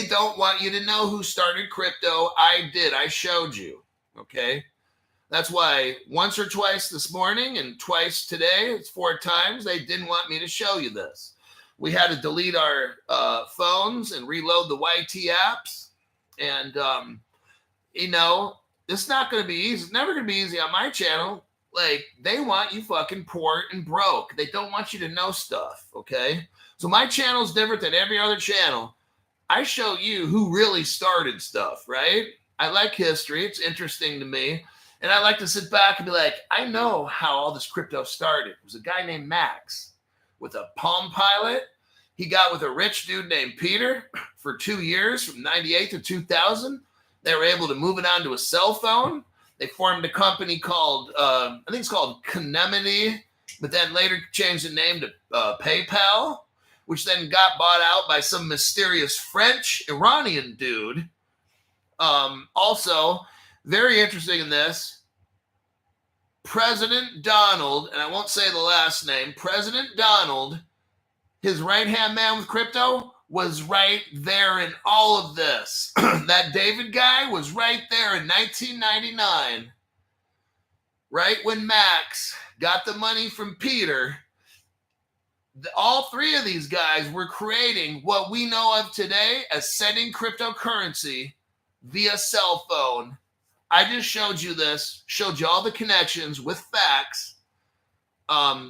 don't want you to know who started crypto. I did. I showed you. Okay. That's why once or twice this morning and twice today, it's 4 times, they didn't want me to show you this. We had to delete our phones and reload the YT apps. And, it's not going to be easy. It's never going to be easy on my channel. Like, they want you fucking poor and broke. They don't want you to know stuff, okay? So my channel is different than every other channel. I show you who really started stuff, right? I like history. It's interesting to me. And I like to sit back and be like, I know how all this crypto started. It was a guy named Max with a Palm Pilot. He got with a rich dude named Peter for 2 years, from 98 to 2000. They were able to move it onto a cell phone. They formed a company called, I think it's called Canemity, but then later changed the name to PayPal, which then got bought out by some mysterious French Iranian dude. Also, very interesting in this, President Donald, and I won't say the last name, President Donald, his right-hand man with crypto, was right there in all of this. That David guy was right there in 1999, right when Max got the money from Peter. All 3 of these guys were creating what we know of today as sending cryptocurrency via cell phone. I just showed you this, showed you all the connections with facts.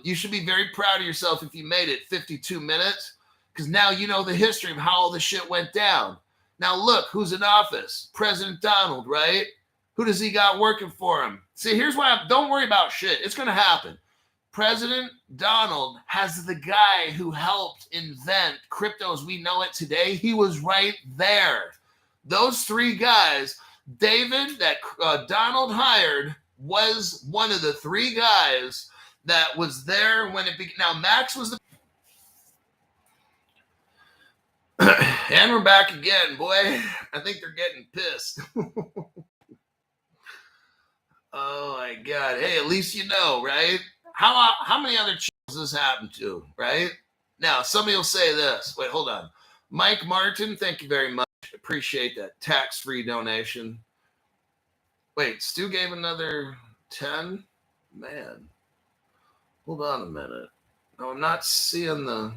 You should be very proud of yourself if you made it 52 minutes, because now you know the history of how all this shit went down. Now look, who's in office? President Donald, right? Who does he got working for him? See, here's why don't worry about shit. It's going to happen. President Donald has the guy who helped invent crypto as we know it today. He was right there. Those 3 guys, David, that Donald hired, was one of the 3 guys that was there when it began. Now, Max was the... And we're back again, boy. I think they're getting pissed. Oh, my God. Hey, at least you know, right? How many other channels this happened to, right? Now, somebody will say this. Wait, hold on. Mike Martin, thank you very much. Appreciate that tax-free donation. Wait, Stu gave another 10? Man. Hold on a minute. No, I'm not seeing the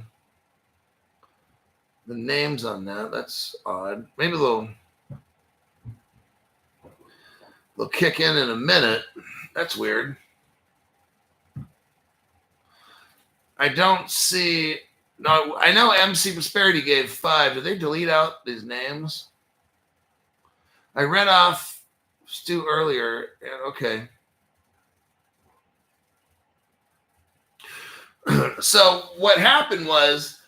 names on that. That's odd. Maybe they'll kick in a minute. That's weird. I don't see... No, I know MC Prosperity gave 5. Did they delete out these names? I read off Stu earlier. Okay. So what happened was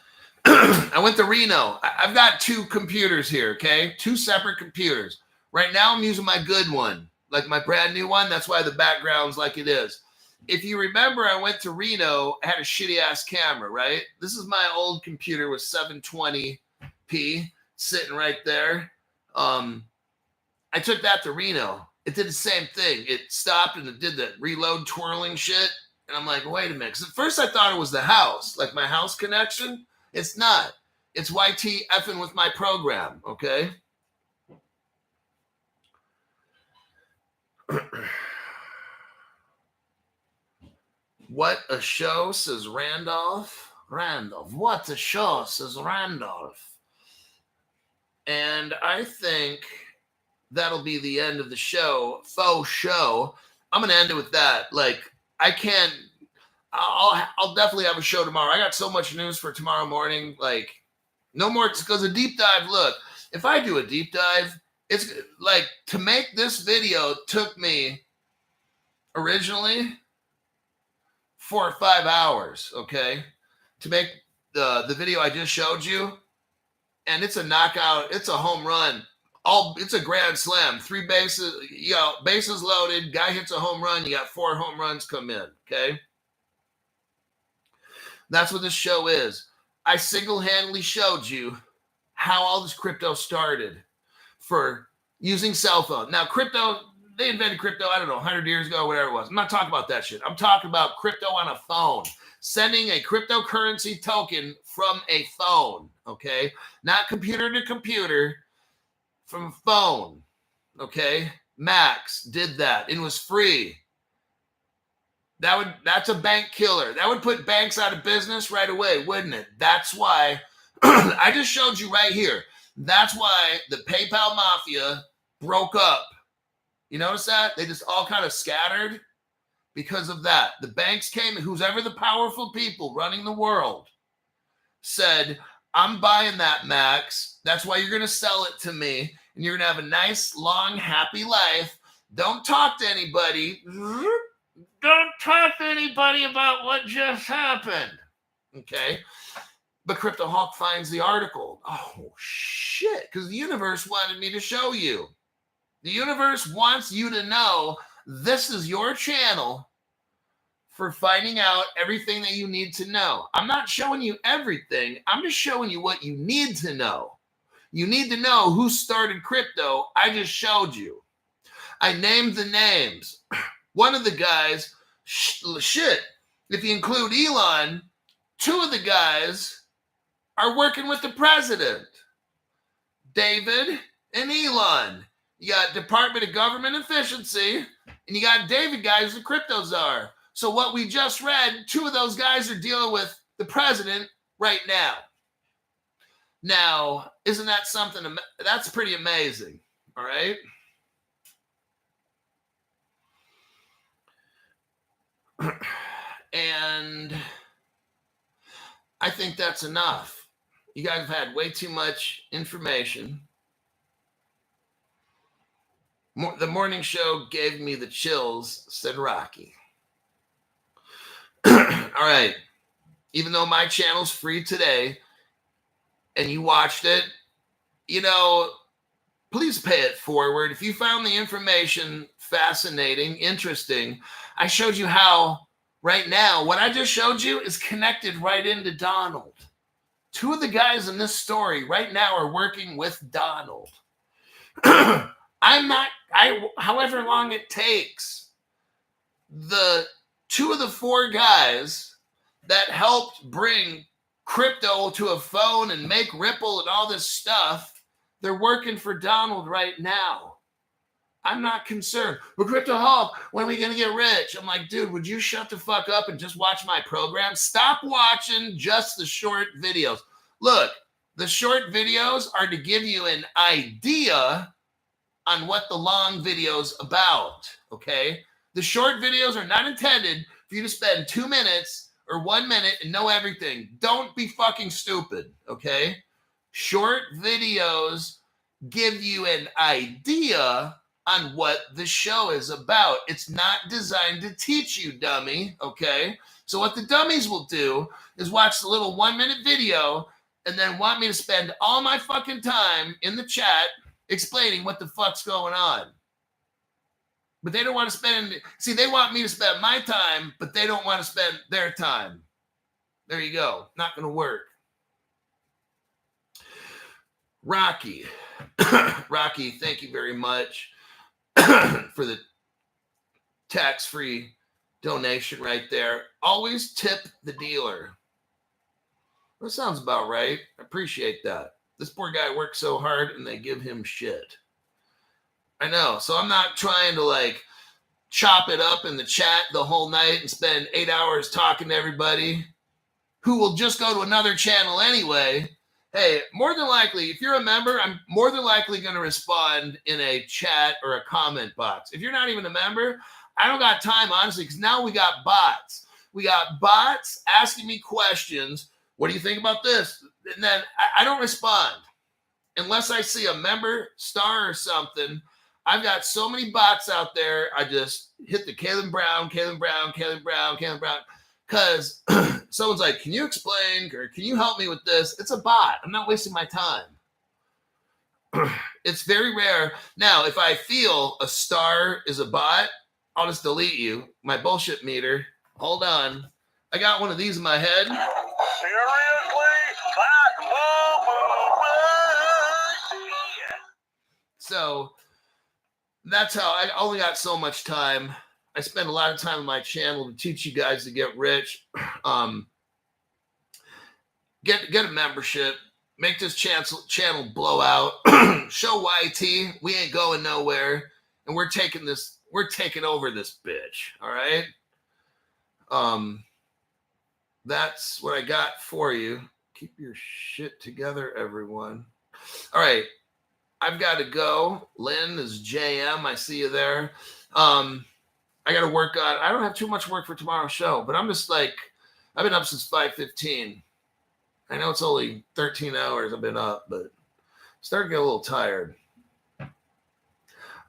I went to Reno. I've got 2 computers here, okay? 2 separate computers. Right now I'm using my good one, like my brand new one. That's why the background's like it is. If you remember, I went to Reno, I had a shitty ass camera, right? This is my old computer with 720p sitting right there. I took that to Reno. It did the same thing. It stopped and it did the reload twirling shit. And I'm like, wait a minute. Because at first I thought it was the house, like my house connection. It's not. It's YT effing with my program, okay? What a show, says Randolph. Randolph, what a show, says Randolph. And I think that'll be the end of the show. Faux show. I'm going to end it with that. Like, I can't... I'll definitely have a show tomorrow. I got so much news for tomorrow morning. Like, no more... Because a deep dive, look, if I do a deep dive, it's like, to make this video took me originally 4 or 5 hours, okay, to make the video I just showed you. And it's a knockout. It's a home run. It's a grand slam. 3 bases, bases loaded. Guy hits a home run. You got 4 home runs come in. Okay. That's what this show is. I single-handedly showed you how all this crypto started for using cell phone. Now, they invented crypto, I don't know, 100 years ago, whatever it was. I'm not talking about that shit. I'm talking about crypto on a phone, sending a cryptocurrency token from a phone, okay? Not computer to computer, from a phone, okay? Max did that. It was free. That's a bank killer. That would put banks out of business right away, wouldn't it? That's why I just showed you right here. That's why the PayPal mafia broke up. You notice that? They just all kind of scattered because of that. The banks came, who's ever the powerful people running the world said, I'm buying that, Max. That's why you're going to sell it to me. And you're going to have a nice, long, happy life. Don't talk to anybody. Don't talk to anybody about what just happened. Okay? But Crypto Hawk finds the article. Oh, shit. Because the universe wanted me to show you. The universe wants you to know this is your channel for finding out everything that you need to know. I'm not showing you everything. I'm just showing you what you need to know. You need to know who started crypto. I just showed you. I named the names. One of the guys, shit, if you include Elon, 2 of the guys are working with the president. David and Elon. You got Department of Government Efficiency, and you got David guy who's the crypto czar. So what we just read, 2 of those guys are dealing with the president right now. Now, isn't that something? That's pretty amazing, all right? And I think that's enough. You guys have had way too much information. The morning show gave me the chills, said Rocky. All right. Even though my channel's free today and you watched it, please pay it forward. If you found the information fascinating, interesting, I showed you how right now, what I just showed you is connected right into Donald. 2 of the guys in this story right now are working with Donald. However long it takes, the 2 of the 4 guys that helped bring crypto to a phone and make Ripple and all this stuff, they're working for Donald right now. I'm not concerned. Well, Crypto Hawk, when are we going to get rich? I'm like, dude, would you shut the fuck up and just watch my program? Stop watching just the short videos. Look, the short videos are to give you an idea on what the long video's about, okay? The short videos are not intended for you to spend 2 minutes or 1 minute and know everything. Don't be fucking stupid, okay? Short videos give you an idea on what the show is about. It's not designed to teach you, dummy, okay? So what the dummies will do is watch the little 1 minute video and then want me to spend all my fucking time in the chat explaining what the fuck's going on. But they don't want to they want me to spend my time, but they don't want to spend their time. There you go. Not going to work. Rocky. Rocky, thank you very much for the tax-free donation right there. Always tip the dealer. That sounds about right. I appreciate that. This poor guy works so hard and they give him shit. I know. So I'm not trying to chop it up in the chat the whole night and spend 8 hours talking to everybody who will just go to another channel anyway. Hey, more than likely, if you're a member, I'm more than likely going to respond in a chat or a comment box. If you're not even a member, I don't got time, honestly, because now we got bots. We got bots asking me questions. What do you think about this? And then I don't respond unless I see a member star or something. I've got so many bots out there. I just hit the Caleb Brown. Because someone's like, can you explain or can you help me with this? It's a bot. I'm not wasting my time. It's very rare. Now, if I feel a star is a bot, I'll just delete you. My bullshit meter. Hold on. I got one of these in my head. Seriously? So that's how I only got so much time. I spend a lot of time on my channel to teach you guys to get rich. Get a membership. Make this channel blow out. Show YT we ain't going nowhere, and we're taking over this bitch. All right. That's what I got for you. Keep your shit together, everyone. All right. I've got to go. Lynn is JM. I see you there. I got to work on. I don't have too much work for tomorrow's show, but I'm just like, I've been up since 5:15. I know it's only 13 hours I've been up, but I'm starting to get a little tired.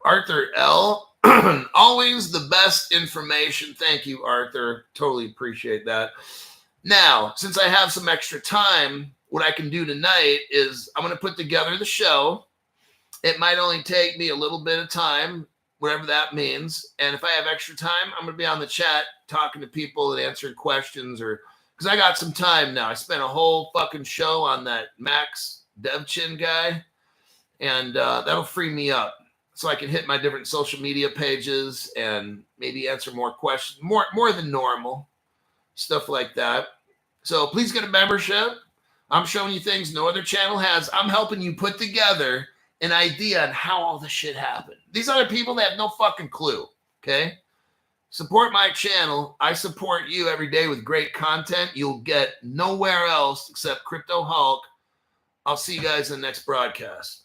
Arthur L. Always the best information. Thank you, Arthur. Totally appreciate that. Now, since I have some extra time, what I can do tonight is I'm going to put together the show. It might only take me a little bit of time, whatever that means. And if I have extra time, I'm going to be on the chat talking to people and answering questions, or because I got some time now. I spent a whole fucking show on that Max Devchin guy, and that'll free me up so I can hit my different social media pages and maybe answer more questions, more than normal, stuff like that. So please get a membership. I'm showing you things no other channel has. I'm helping you put together an idea on how all this shit happened. These other people, they have no fucking clue, okay? Support my channel. I support you every day with great content you'll get nowhere else except Crypto Hulk. I'll see you guys in the next broadcast.